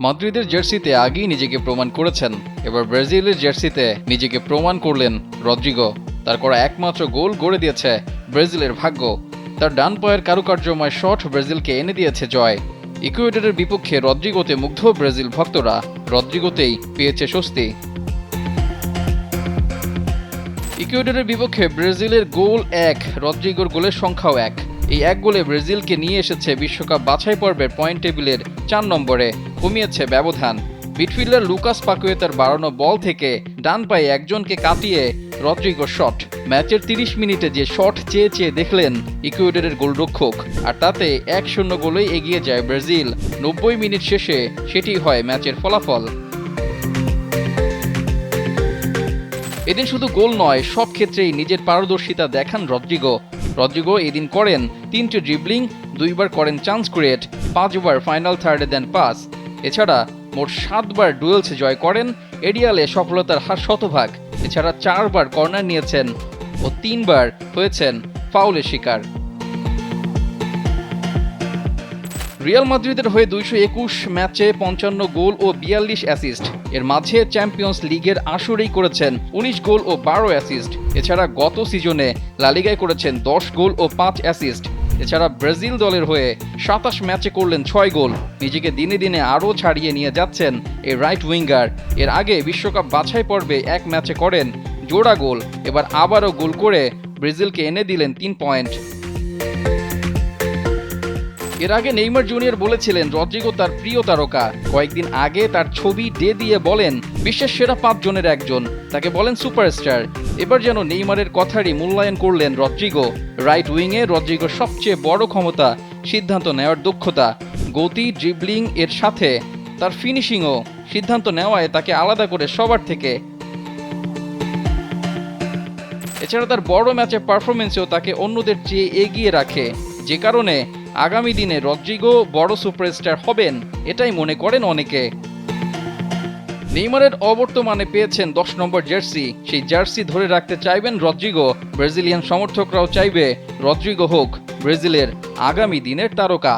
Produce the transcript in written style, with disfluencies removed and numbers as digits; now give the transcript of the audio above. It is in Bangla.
মাদ্রিদের জার্সিতে আগেই নিজেকে প্রমাণ করেছেন, এবার ব্রাজিলের জার্সিতে নিজেকে প্রমাণ করলেন রদ্রিগো। তার করা একমাত্র গোল গড়ে দিয়েছে ব্রাজিলের ভাগ্য। তার ডান পায়ের কারুকার্যময় শট ব্রাজিলকে এনে দিয়েছে জয়। ইকুয়েডরের বিপক্ষে রদ্রিগোতে মুগ্ধ ব্রাজিল ভক্তরা, রদ্রিগোতেই পেয়েছে স্বস্তি। ইকুয়েডরের বিপক্ষে ব্রাজিলের গোল 1, রদ্রিগোর গোলের সংখ্যাও 1। এই এক গোলে ব্রাজিলকে নিয়ে এসেছে বিশ্বকাপ বাছাই পর্বের পয়েন্ট টেবিলের 4 নম্বরে, কমিয়েছে ব্যবধান। মিডফিল্ডার লুকাস পাকুয়েতার বাড়ানো বল থেকে ডান পায়ে একজনকে কাটিয়ে রদ্রিগোর শট। ম্যাচের 30 মিনিটে যে শট চেয়ে চেয়ে দেখলেন ইকুয়েডরের গোলরক্ষক, আর তাতে 1-0 গোলেই এগিয়ে যায় ব্রাজিল। 90 মিনিট শেষে সেটি হয় ম্যাচের ফলাফল। এদিন শুধু গোল নয়, সব ক্ষেত্রেই নিজের পারদর্শিতা দেখান রদ্রিগো এদিন করেন 3টি ড্রিবলিং, 2বার করেন চান্স ক্রিয়েট, 5বার ফাইনাল থার্ডে দেন পাস। এছাড়া মোট 7বার ডুয়েলস জয় করেন, এরিয়ালে সফলতার হার শতভাগ। এছাড়া 4বার কর্নার নিয়েছেন ও 3বার হয়েছেন ফাউলের শিকার। রিয়াল মাদ্রিদের হয়ে 221 ম্যাচে 55 গোল ও 42 অ্যাসিস্ট। এর মাঝে চ্যাম্পিয়ন্স লিগের আসরেই করেছেন 19 গোল ও 12 অ্যাসিস্ট। এছাড়া গত সিজনে লা লিগায় করেছেন 10 গোল ও 5 অ্যাসিস্ট। এছাড়া ব্রাজিল দলের হয়ে 27 ম্যাচে করলেন 6 গোল। নিজেকে দিনে দিনে আরও ছাড়িয়ে নিয়ে যাচ্ছেন এই রাইট উইঙ্গার। এর আগে বিশ্বকাপ বাছাই পর্বে 1 ম্যাচে করেন জোড়া গোল, এবার আবারও গোল করে ব্রাজিলকে এনে দিলেন 3 পয়েন্ট। এর আগে নেইমার জুনিয়র বলেছিলেন রদ্রিগো তার প্রিয় তারকা। কয়েকদিন আগে তার ছবি দিয়ে বলেন বিশ্বের সেরা 5 জনের একজন, তাকে বলেন সুপারস্টার। এবার যেন নেইমারের কথারই মূল্যায়ন করলেন রদ্রিগো। রাইট উইংয়ে রদ্রিগোর সবচেয়ে বড় ক্ষমতা সিদ্ধান্ত নেওয়ার দক্ষতা। গতি, ড্রিবলিং এর সাথে তার ফিনিশিংও সিদ্ধান্ত নেওয়ায় তাকে আলাদা করে সবার থেকে। এছাড়া তার বড় ম্যাচে পারফরমেন্সেও তাকে অন্যদের চেয়ে এগিয়ে রাখে, যে কারণে আগামী দিনে রদ্রিগো বড় সুপারস্টার হবেন এটাই মনে করেন অনেকে। নেইমারের অবর্তমানে পেয়েছেন 10 নম্বর জার্সি, সেই জার্সি ধরে রাখতে চাইবেন রদ্রিগো। ব্রাজিলিয়ান সমর্থকরাও চাইবে রদ্রিগো হোক ব্রাজিলের আগামী দিনের তারকা।